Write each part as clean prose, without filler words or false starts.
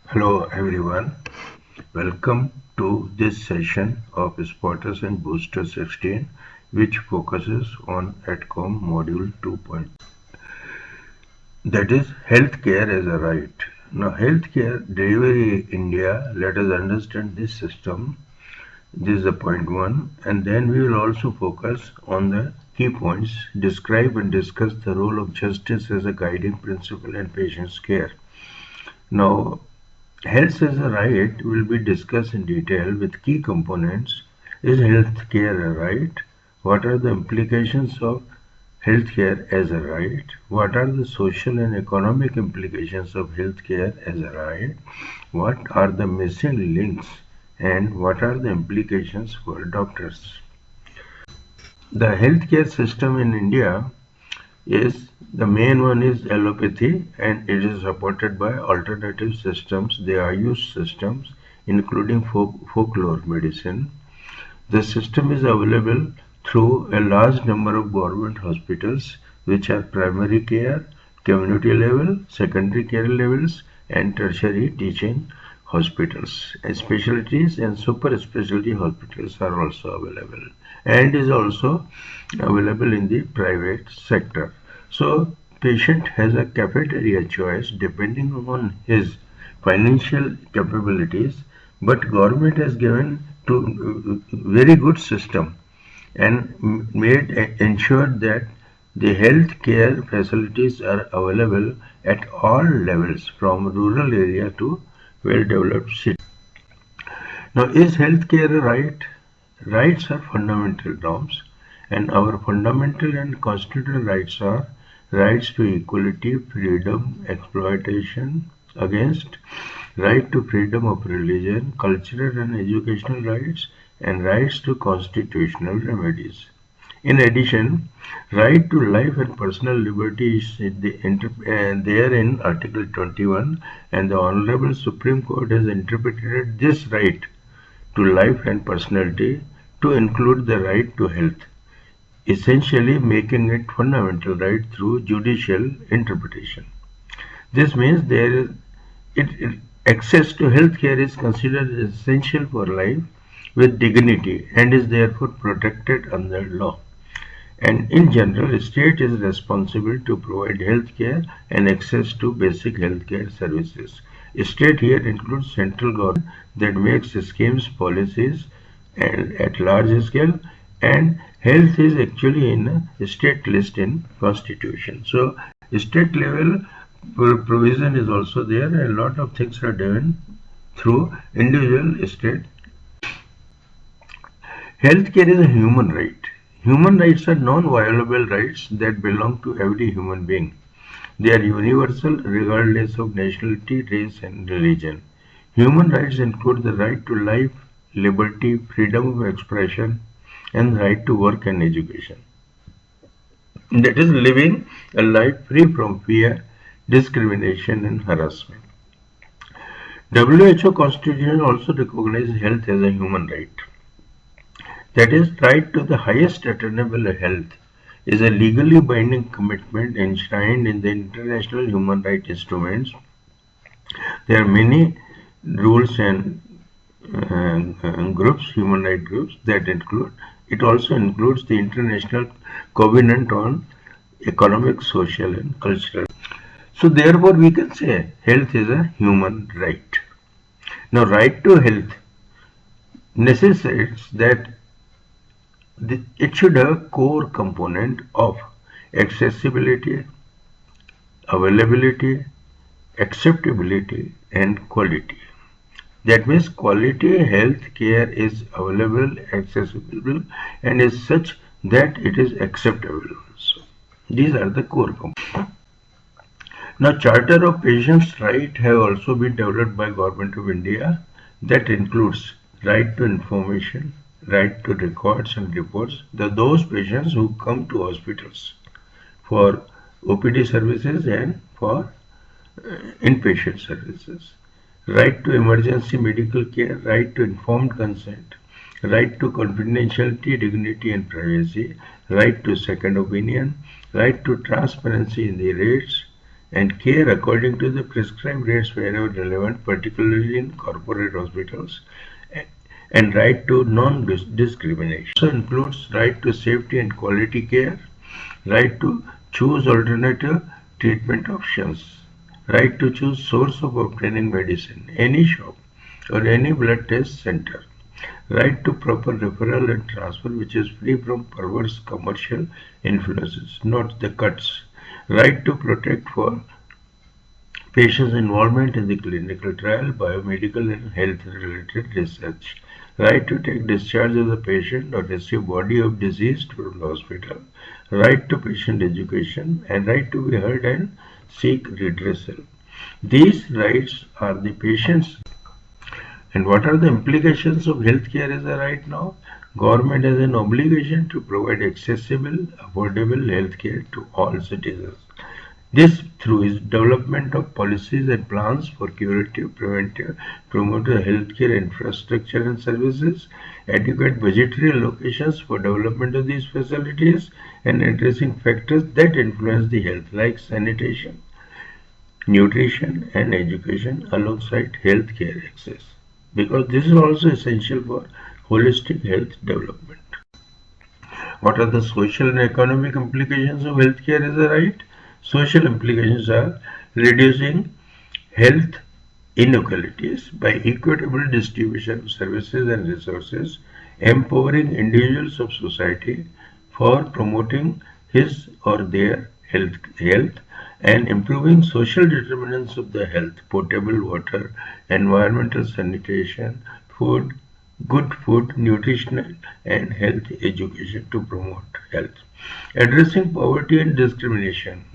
Hello everyone, welcome to this session of Spotters and Booster 16 which focuses on AETCOM Module 2.0, that is healthcare as a right. Now healthcare delivery in India, let us understand this system. This is the point 1, and then we will also focus on the key points, describe and discuss the role of justice as a guiding principle in patient's care. Now health as a right will be discussed in detail with key components. Is healthcare a right? What are the implications of healthcare as a right? What are the social and economic implications of healthcare as a right? What are the missing links and what are the implications for doctors? The healthcare system in India is the main one is allopathy, and it is supported by alternative systems. They are used systems including folklore medicine. The system is available through a large number of government hospitals which are primary care, community level, secondary care levels and tertiary teaching hospitals. Specialties and super specialty hospitals are also available and is also available in the private sector. So patient has a cafeteria choice depending on his financial capabilities, but government has given to very good system and made ensured that the health care facilities are available at all levels from rural area to well developed city. Now, is healthcare a right? Rights are fundamental norms, and our fundamental and constitutional rights are rights to equality, freedom, exploitation against, right to freedom of religion, cultural and educational rights, and rights to constitutional remedies. In addition, right to life and personal liberty is there in Article 21, and the Honorable Supreme Court has interpreted this right to life and personality to include the right to health, essentially making it fundamental right through judicial interpretation. This means access to health care is considered essential for life with dignity and is therefore protected under law. And in general, state is responsible to provide health care and access to basic health care services. State here includes central government that makes schemes, policies, and at large scale, and health is actually in a state list in constitution. So state level provision is also there, and a lot of things are done through individual state. Healthcare is a human right. Human rights are non-violable rights that belong to every human being. They are universal regardless of nationality, race and religion. Human rights include the right to life, liberty, freedom of expression and right to work and education. That is living a life free from fear, discrimination and harassment. WHO Constitution also recognizes health as a human right. That is, right to the highest attainable health is a legally binding commitment enshrined in the international human rights instruments. There are many rules and groups, human rights groups that include. It also includes the International Covenant on Economic, Social and Cultural. So therefore we can say health is a human right. Now right to health necessitates that it should have a core component of accessibility, availability, acceptability and quality. That means quality health care is available, accessible and is such that it is acceptable also. These are the core components. Now Charter of Patients' Right have also been developed by Government of India that includes right to information, right to records and reports. Those patients who come to hospitals for OPD services and for inpatient services. Right to emergency medical care, right to informed consent, right to confidentiality, dignity and privacy, right to second opinion, right to transparency in the rates, and care according to the prescribed rates wherever relevant, particularly in corporate hospitals, and right to non-discrimination. Also includes right to safety and quality care, right to choose alternative treatment options, right to choose source of obtaining medicine, any shop or any blood test center, right to proper referral and transfer which is free from perverse commercial influences, not the cuts, right to protect for patients' involvement in the clinical trial, biomedical and health-related research, right to take discharge of the patient or receive body of deceased from the hospital, right to patient education, and right to be heard and seek redressal. These rights are the patient's. And what are the implications of healthcare as a right now? Government has an obligation to provide accessible, affordable healthcare to all citizens. This through its development of policies and plans for curative, preventive, promote healthcare infrastructure and services, adequate budgetary allocations for development of these facilities, and addressing factors that influence the health like sanitation, nutrition, and education alongside healthcare access. Because this is also essential for holistic health development. What are the social and economic implications of healthcare as a right? Social implications are reducing health inequalities by equitable distribution of services and resources, empowering individuals of society for promoting his or their health, and improving social determinants of the health, potable water, environmental sanitation, food, good food, nutritional and health education to promote health. Addressing poverty and discrimination.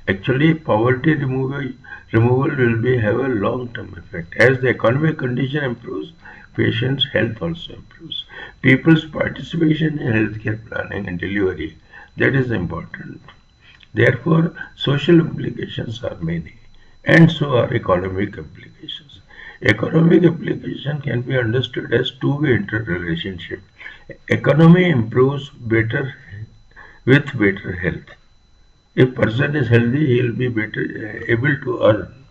Actually, poverty removal will have a long-term effect. As the economic condition improves, patients' health also improves. People's participation in healthcare planning and delivery, that is important. Therefore, social implications are many, and so are economic implications. Economic implication can be understood as two-way interrelationship. Economy improves better with better health. If person is healthy, he will be better able to earn.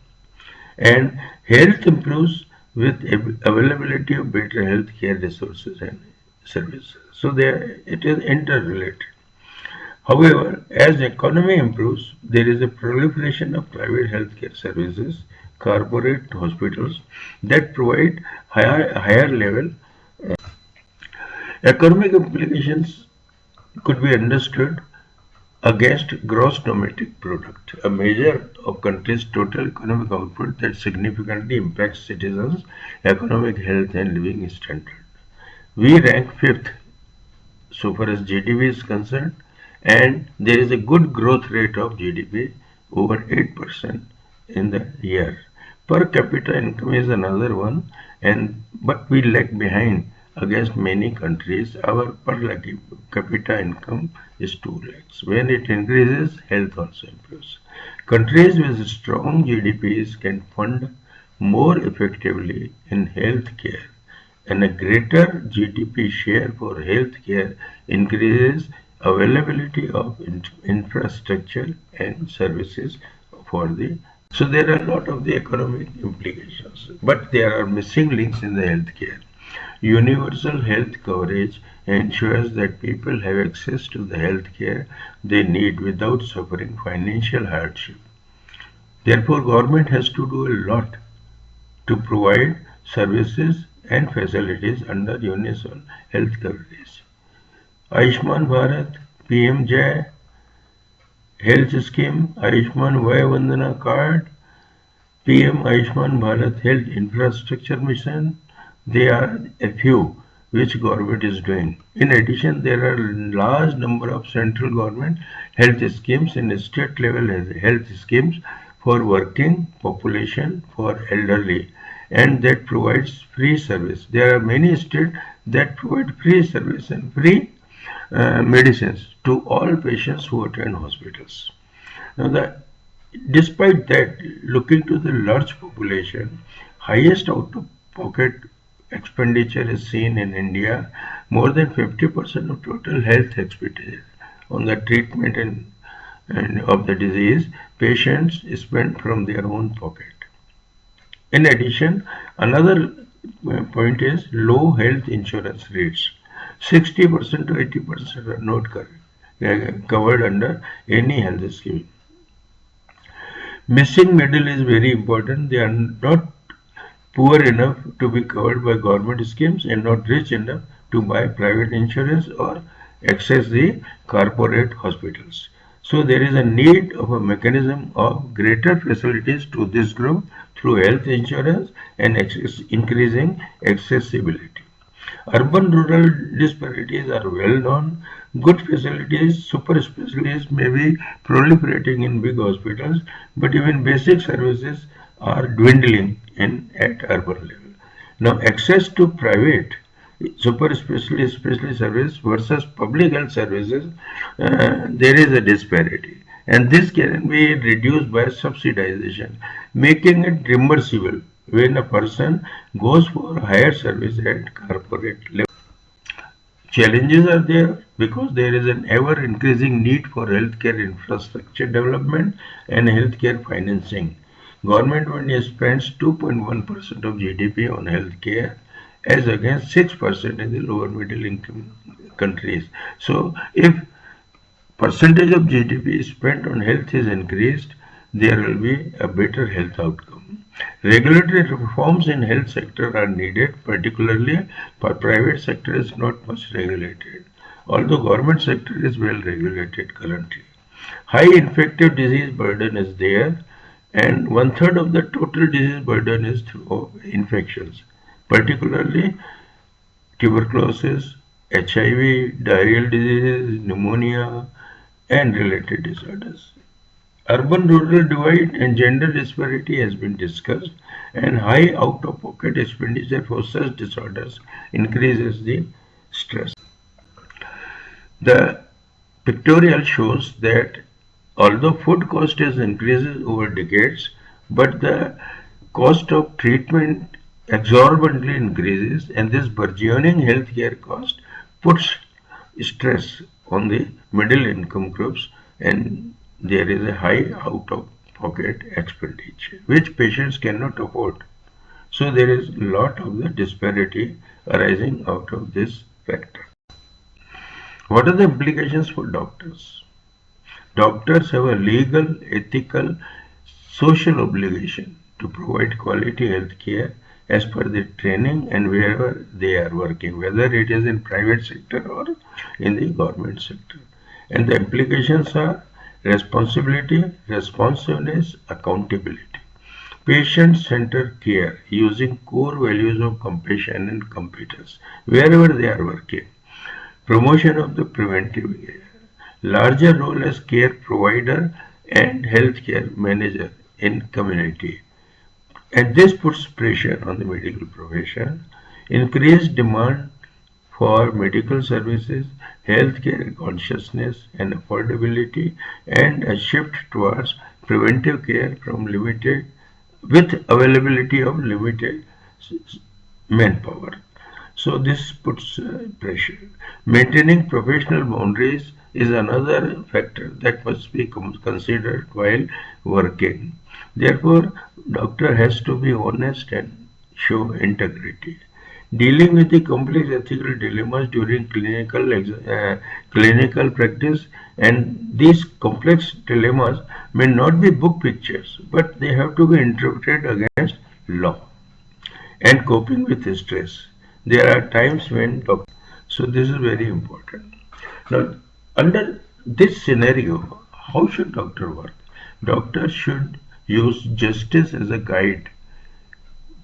And health improves with availability of better health care resources and services. So it is interrelated. However, as the economy improves, there is a proliferation of private healthcare services, corporate hospitals that provide higher level. Economic implications could be understood against gross domestic product, a measure of country's total economic output that significantly impacts citizens' economic health and living standard. We rank fifth so far as GDP is concerned, and there is a good growth rate of GDP over 8% in the year. Per capita income is another one, but we lag behind against many countries. Our per capita income is 2 lakhs. When it increases, health also improves. Countries with strong GDPs can fund more effectively in health care, and a greater GDP share for health care increases availability of infrastructure and services for the. So there are a lot of the economic implications, but there are missing links in the healthcare. Universal health coverage ensures that people have access to the health care they need without suffering financial hardship. Therefore, government has to do a lot to provide services and facilities under universal health coverage. Ayushman Bharat, PM Jai Health Scheme, Ayushman Vaya Vandana Card, PM Ayushman Bharat Health Infrastructure Mission, they are a few which government is doing. In addition, there are large number of central government health schemes and state level health schemes for working population, for elderly, and that provides free service. There are many states that provide free service and free medicines to all patients who attend hospitals. Now, despite that, looking to the large population, highest out-of-pocket expenditure is seen in India. More than 50% of total health expenditure on the treatment and and of the disease, patients spend from their own pocket. In addition, another point is low health insurance rates. 60% to 80% are not covered under any health scheme. Missing middle is very important. They are not poor enough to be covered by government schemes and not rich enough to buy private insurance or access the corporate hospitals. So there is a need of a mechanism of greater facilities to this group through health insurance and increasing accessibility. Urban-rural disparities are well known. Good facilities, super specialists may be proliferating in big hospitals, but even basic services are dwindling at urban level. Now, access to private super specialist service versus public health services, there is a disparity. And this can be reduced by subsidization, making it reimbursable when a person goes for higher service at corporate level. Challenges are there because there is an ever increasing need for healthcare infrastructure development and healthcare financing. Government of India spends 2.1% of GDP on healthcare as against 6% in the lower middle income countries. So if percentage of GDP spent on health is increased, there will be a better health outcome. Regulatory reforms in health sector are needed, particularly for private sector is not much regulated, although government sector is well regulated currently. High infective disease burden is there, and one-third of the total disease burden is through infections, particularly tuberculosis, HIV, diarrheal diseases, pneumonia, and related disorders. Urban-rural divide and gender disparity has been discussed, and high out-of-pocket expenditure for such disorders increases the stress. The pictorial shows that although food cost has increases over decades, but the cost of treatment exorbitantly increases, and this burgeoning healthcare cost puts stress on the middle income groups, and there is a high out-of-pocket expenditure which patients cannot afford. So there is a lot of the disparity arising out of this factor. What are the implications for doctors? Doctors have a legal, ethical, social obligation to provide quality health care as per their training and wherever they are working, whether it is in private sector or in the government sector. And the implications are responsibility, responsiveness, accountability. Patient-centered care using core values of compassion and competence wherever they are working. Promotion of the preventive care. Larger role as care provider and healthcare manager in community. And this puts pressure on the medical profession. Increased demand for medical services, healthcare consciousness and affordability, and a shift towards preventive care from limited with availability of limited manpower. So this puts pressure. Maintaining professional boundaries is another factor that must be considered while working. Therefore, doctor has to be honest and show integrity. Dealing with the complex ethical dilemmas during clinical practice, and these complex dilemmas may not be book pictures, but they have to be interpreted against law. And coping with stress. There are times when so this is very important. Now, under this scenario, how should doctor work? Doctor should use justice as a guiding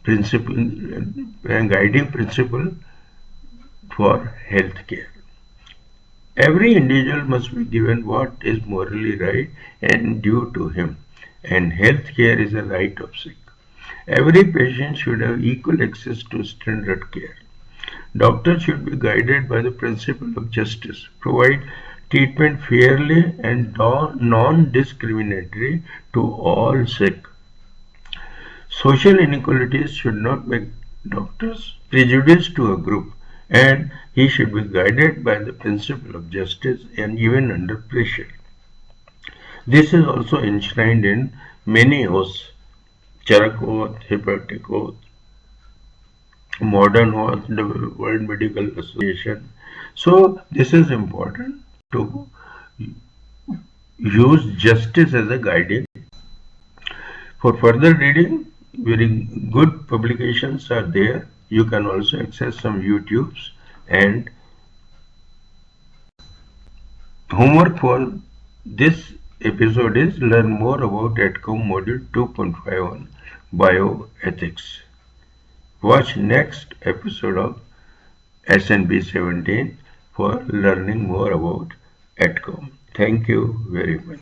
principle for healthcare. Every individual must be given what is morally right and due to him, and healthcare is a right of sick. Every patient should have equal access to standard care. Doctors should be guided by the principle of justice, provide treatment fairly and non-discriminatory to all sick. Social inequalities should not make doctors prejudice to a group, and he should be guided by the principle of justice and even under pressure. This is also enshrined in many oaths, Charak Oath, Hippocratic Oath, Modern Oath, the World Medical Association. So this is important to use justice as a guiding. For further reading, very good publications are there. You can also access some YouTubes, and homework for this episode is learn more about AETCOM Module 2.5 on bioethics. Watch next episode of SNB 17 for learning more about AETCOM. Thank you very much.